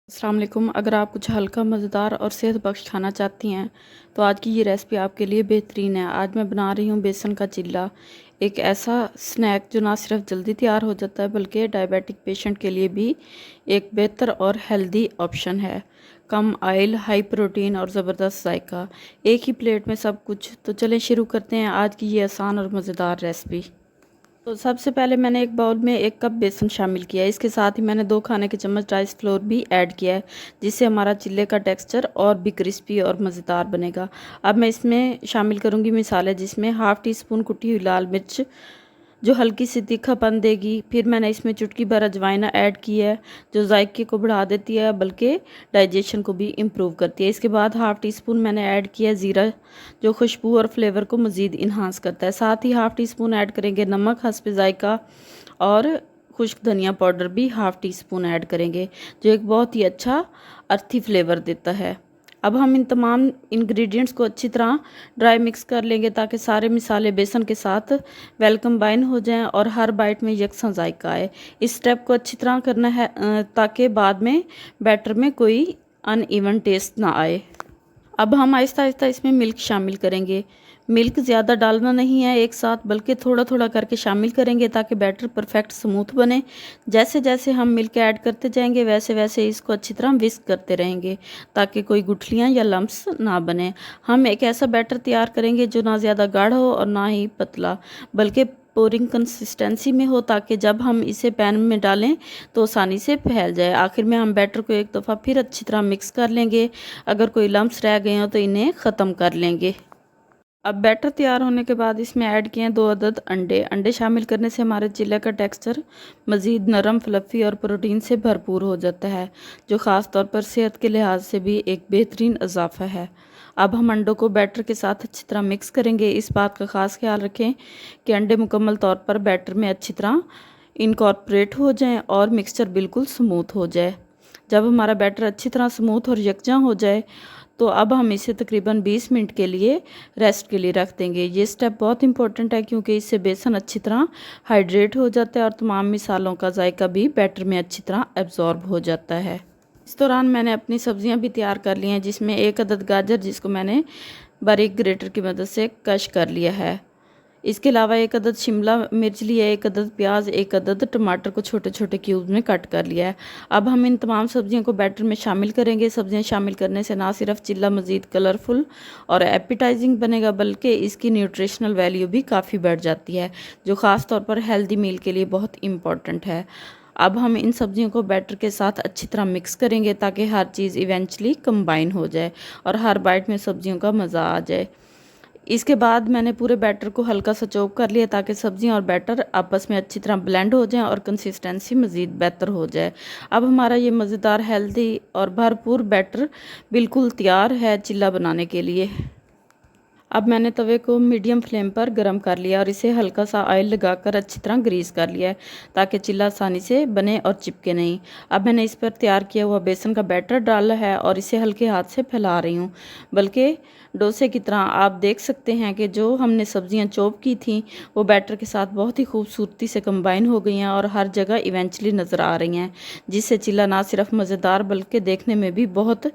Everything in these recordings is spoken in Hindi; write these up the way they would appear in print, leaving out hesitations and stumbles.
अस्सलाम वालेकुम। अगर आप कुछ हल्का मज़ेदार और सेहत बख्श खाना चाहती हैं तो आज की ये रेसिपी आपके लिए बेहतरीन है। आज मैं बना रही हूँ बेसन का चिल्ला, एक ऐसा स्नैक जो ना सिर्फ जल्दी तैयार हो जाता है बल्कि डायबिटिक पेशेंट के लिए भी एक बेहतर और हेल्दी ऑप्शन है। कम ऑयल, हाई प्रोटीन और ज़बरदस्त जायका, एक ही प्लेट में सब कुछ। तो चलें शुरू करते हैं आज की ये आसान और मज़ेदार रेसिपी। तो सबसे पहले मैंने एक बाउल में 1 कप बेसन शामिल किया है। इसके साथ ही मैंने 2 खाने के चम्मच राइस फ्लोर भी ऐड किया है, जिससे हमारा चिल्ले का टेक्सचर और भी क्रिस्पी और मज़ेदार बनेगा। अब मैं इसमें शामिल करूँगी मिसाले, जिसमें हाफ़ टी स्पून कुटी हुई लाल मिर्च जो हल्की सी तीखापन देगी। फिर मैंने इसमें चुटकी भर अजवाइन ऐड की है, जो जायके को बढ़ा देती है बल्कि डाइजेशन को भी इम्प्रूव करती है। इसके बाद हाफ़ टी स्पून मैंने ऐड किया है ज़ीरा, जो खुशबू और फ्लेवर को मज़ीद इन्हांस करता है। साथ ही हाफ़ टी स्पून ऐड करेंगे नमक हस्ब जायका, और खुश्क धनिया पाउडर भी हाफ़ टी स्पून ऐड करेंगे, जो एक बहुत ही अच्छा अर्थी फ्लेवर देता है। अब हम इन तमाम इंग्रेडिएंट्स को अच्छी तरह ड्राई मिक्स कर लेंगे, ताकि सारे मिसाले बेसन के साथ वेल कंबाइन हो जाएं और हर बाइट में यकसा जायका आए। इस स्टेप को अच्छी तरह करना है ताकि बाद में बैटर में कोई अनइवन टेस्ट ना आए। अब हम आहिस्ता आहिस्ता इसमें मिल्क शामिल करेंगे। मिल्क ज़्यादा डालना नहीं है एक साथ, बल्कि थोड़ा थोड़ा करके शामिल करेंगे ताकि बैटर परफेक्ट स्मूथ बने। जैसे जैसे हम मिल्क ऐड करते जाएंगे वैसे वैसे इसको अच्छी तरह विस्क करते रहेंगे, ताकि कोई गुठलियाँ या लम्प्स ना बने। हम एक ऐसा बैटर तैयार करेंगे जो ना ज़्यादा गाढ़ा हो और ना ही पतला, बल्कि पोरिंग कंसिस्टेंसी में हो, ताकि जब हम इसे पैन में डालें तो आसानी से फैल जाए। आखिर में हम बैटर को एक दफ़ा फिर अच्छी तरह मिक्स कर लेंगे। अगर कोई लम्प्स रह गए हो तो इन्हें ख़त्म कर लेंगे। अब बैटर तैयार होने के बाद इसमें ऐड किए हैं 2 अदद अंडे शामिल करने से हमारे चिल्ले का टेक्सचर मज़ीद नरम, फ्लफ़ी और प्रोटीन से भरपूर हो जाता है, जो ख़ास तौर पर सेहत के लिहाज से भी एक बेहतरीन इजाफ़ा है। अब हम अंडों को बैटर के साथ अच्छी तरह मिक्स करेंगे। इस बात का ख़ास ख्याल रखें कि अंडे मुकम्मल तौर पर बैटर में अच्छी तरह इनकॉर्पोरेट हो जाएं और मिक्सचर बिल्कुल स्मूथ हो जाए। जब हमारा बैटर अच्छी तरह स्मूथ और यकजा हो जाए तो अब हम इसे तकरीबन 20 मिनट के लिए रेस्ट के लिए रख देंगे। ये स्टेप बहुत इंपॉर्टेंट है, क्योंकि इससे बेसन अच्छी तरह हाइड्रेट हो जाता है और तमाम मिसालों का जायका भी बैटर में अच्छी तरह एब्जॉर्ब हो जाता है। इस दौरान मैंने अपनी सब्जियां भी तैयार कर ली हैं, जिसमें 1 अदद गाजर, जिसको मैंने बारीक ग्रेटर की मदद से कश कर लिया है। इसके अलावा 1 अदद शिमला मिर्च लिया है, 1 अदद प्याज, 1 अदद टमाटर को छोटे छोटे क्यूब में कट कर लिया है। अब हम इन तमाम सब्जियों को बैटर में शामिल करेंगे। सब्जियां शामिल करने से ना सिर्फ चिल्ला मज़ीद कलरफुल और एपिटाइजिंग बनेगा, बल्कि इसकी न्यूट्रिशनल वैल्यू भी काफ़ी बढ़ जाती है, जो ख़ास तौर पर हेल्दी मील के लिए बहुत इम्पॉर्टेंट है। अब हम इन सब्जियों को बैटर के साथ अच्छी तरह मिक्स करेंगे, ताकि हर चीज़ इवेंचुअली कंबाइन हो जाए और हर बाइट में सब्जियों का मज़ा आ जाए। इसके बाद मैंने पूरे बैटर को हल्का सा चॉप कर लिया, ताकि सब्जियां और बैटर आपस में अच्छी तरह ब्लेंड हो जाएं और कंसिस्टेंसी मज़ीद बेहतर हो जाए। अब हमारा ये मज़ेदार, हेल्दी और भरपूर बैटर बिल्कुल तैयार है चिल्ला बनाने के लिए। अब मैंने तवे को मीडियम फ्लेम पर गर्म कर लिया और इसे हल्का सा ऑयल लगाकर अच्छी तरह ग्रीस कर लिया है, ताकि चिल्ला आसानी से बने और चिपके नहीं। अब मैंने इस पर तैयार किया हुआ बेसन का बैटर डाला है और इसे हल्के हाथ से फैला रही हूँ, बल्कि डोसे की तरह। आप देख सकते हैं कि जो हमने सब्जियां चॉप की थी वो बैटर के साथ बहुत ही खूबसूरती से कंबाइन हो गई हैं और हर जगह इवेंचुअली नज़र आ रही हैं, जिससे चिल्ला ना सिर्फ मज़ेदार बल्कि देखने में भी बहुत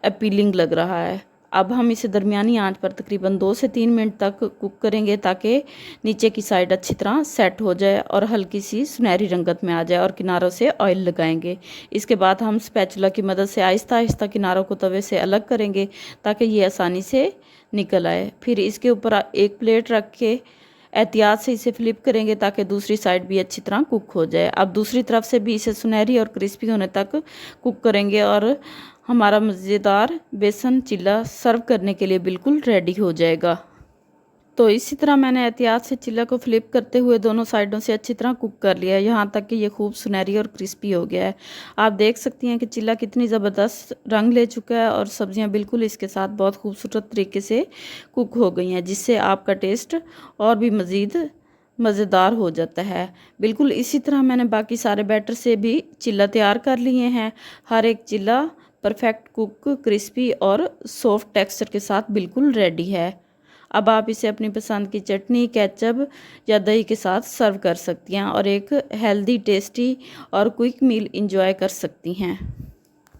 अपीलिंग लग रहा है। अब हम इसे दरमियानी आंच पर तकरीबन 2 से 3 मिनट तक कुक करेंगे, ताकि नीचे की साइड अच्छी तरह सेट हो जाए और हल्की सी सुनहरी रंगत में आ जाए, और किनारों से ऑयल लगाएंगे। इसके बाद हम स्पैचुला की मदद से आहिस्ता आहिस्ता किनारों को तवे से अलग करेंगे, ताकि ये आसानी से निकल आए। फिर इसके ऊपर एक प्लेट रख के एहतियात से इसे फ्लिप करेंगे, ताकि दूसरी साइड भी अच्छी तरह कुक हो जाए। अब दूसरी तरफ से भी इसे सुनहरी और क्रिस्पी होने तक कुक करेंगे और हमारा मज़ेदार बेसन चिल्ला सर्व करने के लिए बिल्कुल रेडी हो जाएगा। तो इसी तरह मैंने एहतियात से चिल्ला को फ्लिप करते हुए दोनों साइडों से अच्छी तरह कुक कर लिया है, यहाँ तक कि ये खूब सुनहरी और क्रिस्पी हो गया है। आप देख सकती हैं कि चिल्ला कितनी ज़बरदस्त रंग ले चुका है और सब्जियां बिल्कुल इसके साथ बहुत खूबसूरत तरीके से कुक हो गई हैं, जिससे आपका टेस्ट और भी मज़ीद मज़ेदार हो जाता है। बिल्कुल इसी तरह मैंने बाकी सारे बैटर से भी चिल्ला तैयार कर लिए हैं। हर एक चिल्ला परफेक्ट कुक, क्रिस्पी और सॉफ्ट टेक्सचर के साथ बिल्कुल रेडी है। अब आप इसे अपनी पसंद की चटनी, केचप या दही के साथ सर्व कर सकती हैं और एक हेल्दी, टेस्टी और क्विक मील इंजॉय कर सकती हैं।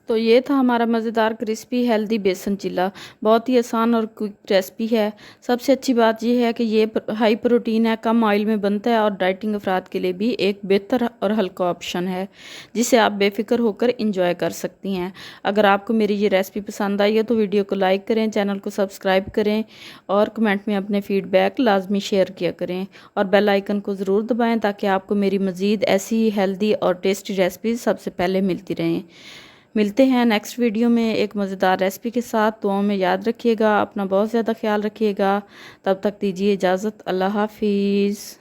तो ये था हमारा मज़ेदार क्रिस्पी हेल्दी बेसन चिल्ला। बहुत ही आसान और क्विक रेसिपी है। सबसे अच्छी बात ये है कि ये हाई प्रोटीन है, कम ऑयल में बनता है और डाइटिंग अफराद के लिए भी एक बेहतर और हल्का ऑप्शन है, जिसे आप बेफिक्र होकर इंजॉय कर सकती हैं। अगर आपको मेरी ये रेसिपी पसंद आई है तो वीडियो को लाइक करें, चैनल को सब्सक्राइब करें और कमेंट में अपने फीडबैक लाजमी शेयर किया करें और बेल आइकन को ज़रूर दबाएँ ताकि आपको मेरी मज़ीद ऐसी ही हेल्दी और टेस्टी रेसिपी सबसे पहले मिलती रहें। मिलते हैं नेक्स्ट वीडियो में एक मज़ेदार रेसिपी के साथ। दुआओं में याद रखिएगा, अपना बहुत ज़्यादा ख्याल रखिएगा। तब तक दीजिए इजाज़त। अल्लाह हाफिज़।